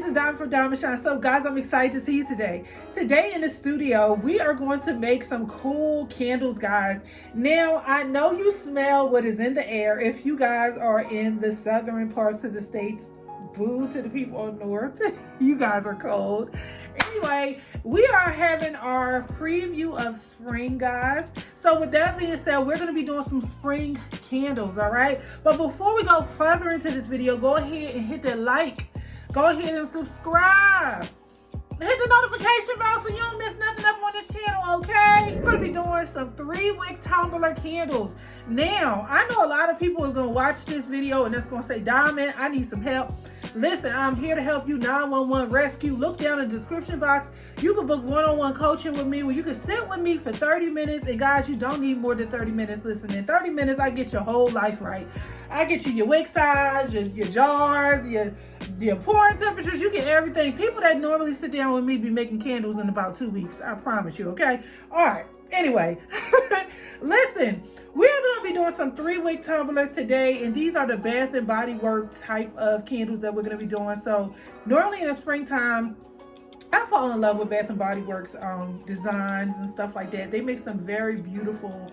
is Diamond from Diamond Shine. So guys, I'm excited to see you today. Today in the studio, we are going to make some cool candles, guys. Now, I know you smell what is in the air if you guys are in the southern parts of the states. Boo to the people on north. You guys are cold. Anyway, we are having our preview of spring, guys. So with that being said, we're going to be doing some spring candles, all right? But before we go further into this video, go ahead and hit that like. Go ahead and subscribe. Hit the notification bell so you don't miss nothing up on this channel, okay? We're going to be doing some 3-wick tumbler candles. Now, I know a lot of people are going to watch this video and it's going to say, Diamond, I need some help. Listen, I'm here to help you 911 rescue. Look down in the description box. You can book one-on-one coaching with me where you can sit with me for 30 minutes. And guys, you don't need more than 30 minutes. Listen, in 30 minutes, I get your whole life right. I get you your wick size, your jars, your pouring temperatures. You get everything. People that normally sit down with me be making candles in about 2 weeks. I promise you, okay? All right. Anyway, listen, we're going to be doing some 3-wick tumblers today, and these are the Bath and Body Works type of candles that we're going to be doing. So normally in the springtime, I fall in love with Bath and Body Works designs and stuff like that. They make some very beautiful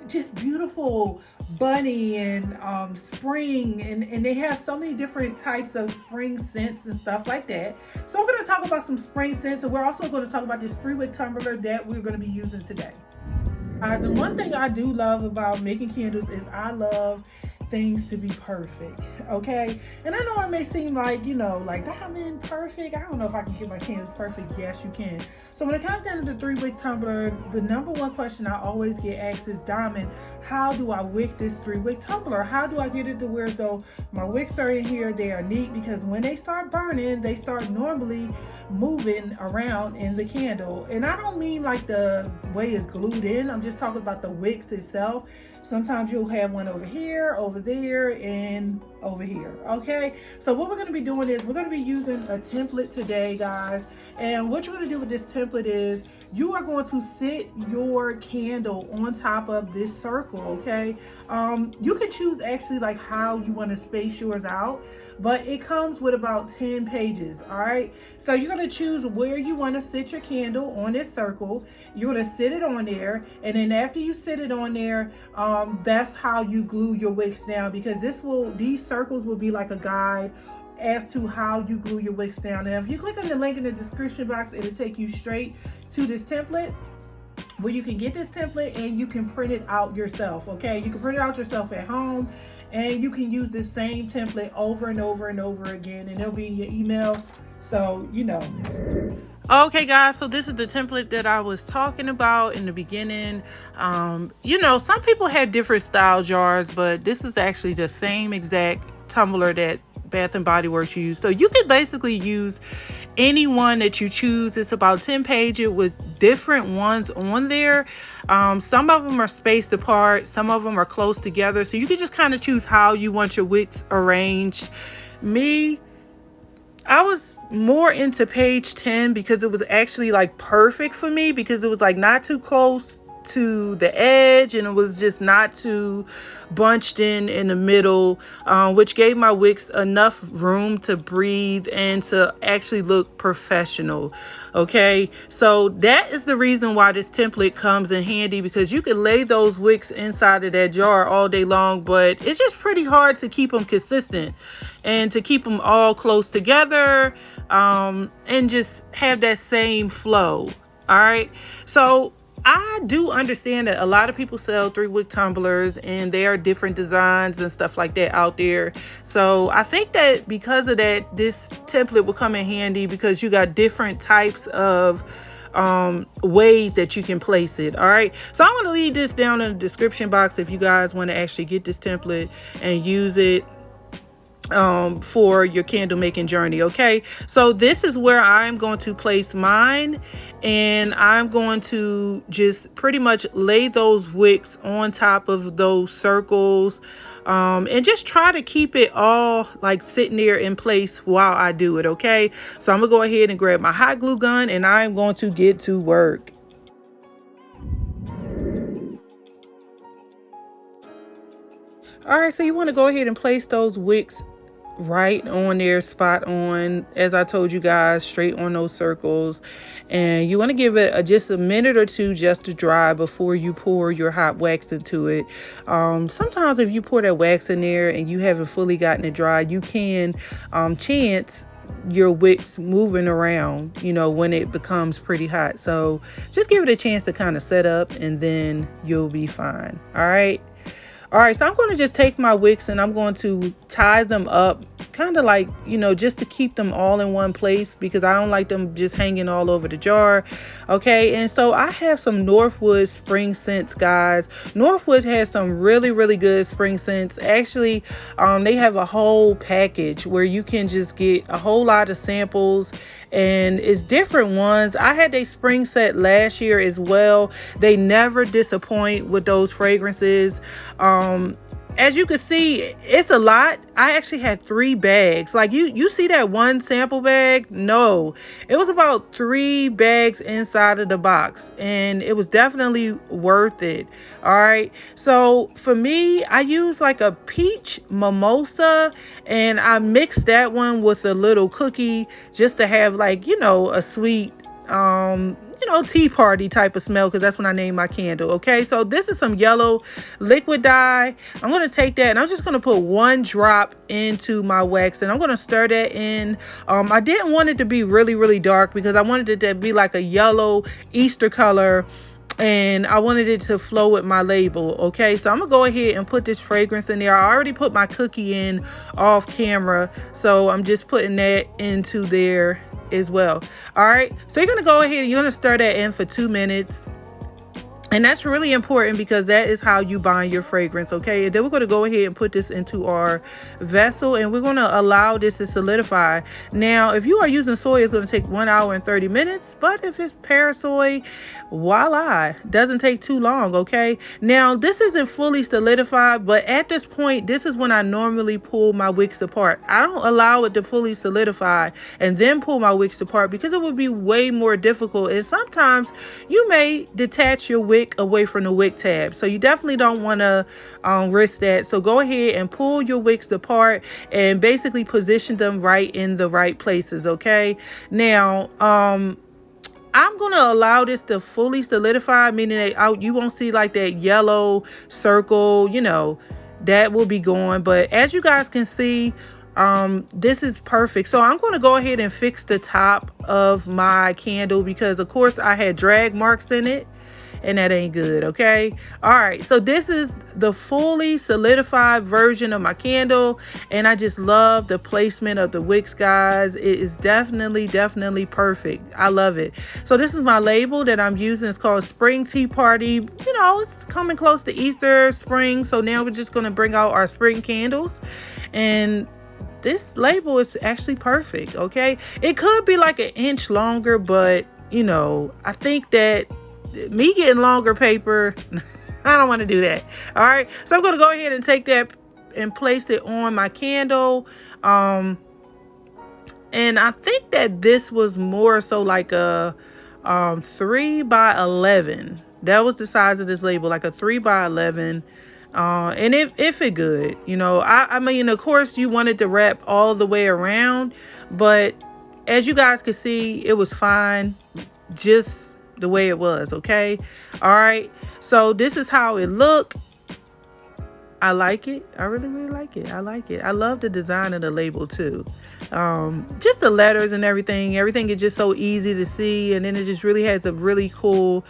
just beautiful bunny and spring, and they have so many different types of spring scents and stuff like that. So we're going to talk about some spring scents, and we're also going to talk about this 3-wick tumbler that we're going to be using today. And one thing I do love about making candles is I love things to be perfect, okay? And I know it may seem like, you know, like Diamond perfect. I don't know if I can get my candles perfect. Yes, you can. So when it comes down to the 3-wick tumbler, the number one question I always get asked is, Diamond, how do I wick this 3-wick tumbler? How do I get it to where as though my wicks are in here, they are neat? Because when they start burning, they start normally moving around in the candle. And I don't mean like the way it's glued in. I'm just talking about the wicks itself. Sometimes you'll have one over here, over there, and over here, okay? So what we're going to be doing is we're going to be using a template today, guys. And what you're going to do with this template is you are going to sit your candle on top of this circle, okay? You can choose actually like how you want to space yours out, but it comes with about 10 pages, all right? So you're going to choose where you want to sit your candle on this circle. You're going to sit it on there, and then after you sit it on there, that's how you glue your wicks down, because these circles will be like a guide as to how you glue your wicks down. And if you click on the link in the description box, it'll take you straight to this template where you can get this template and you can print it out yourself, okay? You can print it out yourself at home, and you can use this same template over and over and over again, and it'll be in your email, so you know. Okay guys, so this is the template that I was talking about in the beginning. You know, some people have different style jars, but this is actually the same exact tumbler that Bath and Body Works use. So you can basically use any one that you choose. It's about 10 pages with different ones on there. Some of them are spaced apart, some of them are close together. So you can just kind of choose how you want your wicks arranged. I was more into page 10 because it was actually like perfect for me, because it was like not too close to the edge, and it was just not too bunched in the middle, which gave my wicks enough room to breathe and to actually look professional. Okay, so that is the reason why this template comes in handy, because you can lay those wicks inside of that jar all day long, but it's just pretty hard to keep them consistent and to keep them all close together, and just have that same flow. All right, so I do understand that a lot of people sell 3-wick tumblers, and there are different designs and stuff like that out there. So I think that because of that, this template will come in handy, because you got different types of ways that you can place it. All right, so I'm going to leave this down in the description box if you guys want to actually get this template and use it for your candle making journey. Okay, so this is where I'm going to place mine, and I'm going to just pretty much lay those wicks on top of those circles, and just try to keep it all like sitting there in place while I do it. Okay, so I'm gonna go ahead and grab my hot glue gun, and I'm going to get to work. All right, so you want to go ahead and place those wicks right on there, spot on, as I told you guys, straight on those circles. And you want to give it just a minute or two just to dry before you pour your hot wax into it. Sometimes if you pour that wax in there and you haven't fully gotten it dry, you can chance your wicks moving around, when it becomes pretty hot. So just give it a chance to kind of set up, and then you'll be fine. All right, so I'm going to just take my wicks and I'm going to tie them up, kind of like, just to keep them all in one place, because I don't like them just hanging all over the jar. Okay, and so I have some Northwood spring scents, guys. Northwood has some really, really good spring scents. Actually, they have a whole package where you can just get a whole lot of samples, and it's different ones. I had a spring set last year as well. They never disappoint with those fragrances. As you can see, it's a lot. I actually had 3 bags. Like you see that one sample bag? No, it was about 3 bags inside of the box, and it was definitely worth it. All right. So for me, I use like a peach mimosa, and I mixed that one with a little cookie just to have like, a sweet, tea party type of smell, because that's when I named my candle. Okay, so this is some yellow liquid dye. I'm going to take that and I'm just going to put 1 drop into my wax, and I'm going to stir that in. I didn't want it to be really, really dark, because I wanted it to be like a yellow Easter color, and I wanted it to flow with my label. Okay, so I'm gonna go ahead and put this fragrance in there. I already put my cookie in off camera, so I'm just putting that into there as well. All right, so you're gonna go ahead and you're gonna stir that in for 2 minutes. And that's really important, because that is how you bind your fragrance. Okay, and then we're going to go ahead and put this into our vessel, and we're going to allow this to solidify. Now, if you are using soy, it's going to take 1 hour and 30 minutes. But if it's parasoy, voila, doesn't take too long. Okay, now this isn't fully solidified, but at this point, this is when I normally pull my wicks apart. I don't allow it to fully solidify and then pull my wicks apart, because it would be way more difficult. And sometimes you may detach your wick away from the wick tab, so you definitely don't want to risk that. So go ahead and pull your wicks apart and basically position them right in the right places. Okay, now I'm going to allow this to fully solidify, meaning that you won't see like that yellow circle, that will be gone. But as you guys can see, this is perfect. So I'm going to go ahead and fix the top of my candle, because of course I had drag marks in it, and that ain't good. Okay, all right, so this is the fully solidified version of my candle, and I just love the placement of the wicks, guys. It is definitely perfect. I love it. So this is my label that I'm using. It's called Spring Tea Party. It's coming close to Easter, spring, so now we're just going to bring out our spring candles, and this label is actually perfect. Okay, it could be like 1 inch longer, but I think that me getting longer paper, I don't want to do that. All right, so I'm going to go ahead and take that and place it on my candle. And I think that this was more so like a 3 by 11. That was the size of this label, like a 3 by 11. And it fit good. I mean, of course you wanted to wrap all the way around, but as you guys could see, it was fine just the way it was. Okay, all right, so this is how it looked. I like it. I really like it. I like it. I love the design of the label too. Just the letters and everything is just so easy to see, and then it just really has a really cool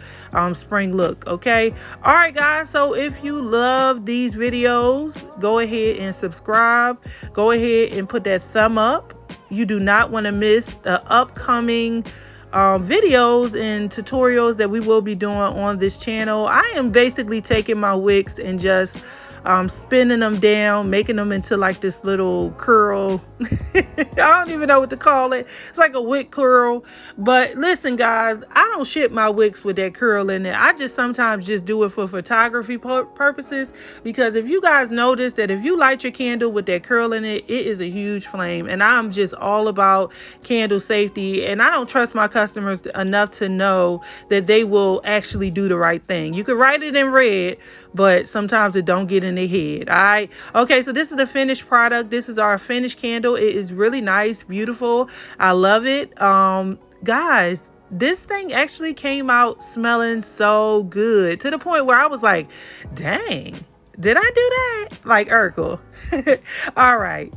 spring look. Okay, all right guys, so if you love these videos, go ahead and subscribe. Go ahead and put that thumb up. You do not want to miss the upcoming videos and tutorials that we will be doing on this channel. I am basically taking my wicks and just spinning them down, making them into like this little curl. I don't even know what to call it. It's like a wick curl. But listen guys, I don't ship my wicks with that curl in it. I just sometimes just do it for photography purposes, because if you guys notice that if you light your candle with that curl in it, it is a huge flame. And I'm just all about candle safety, and I don't trust my customers enough to know that they will actually do the right thing. You can write it in red, but sometimes it don't get in their head. All right. Okay, so this is the finished product. This is our finished candle. It is really nice, beautiful. I love it. Guys, this thing actually came out smelling so good, to the point where I was like, dang, did I do that? Like Urkel. All right.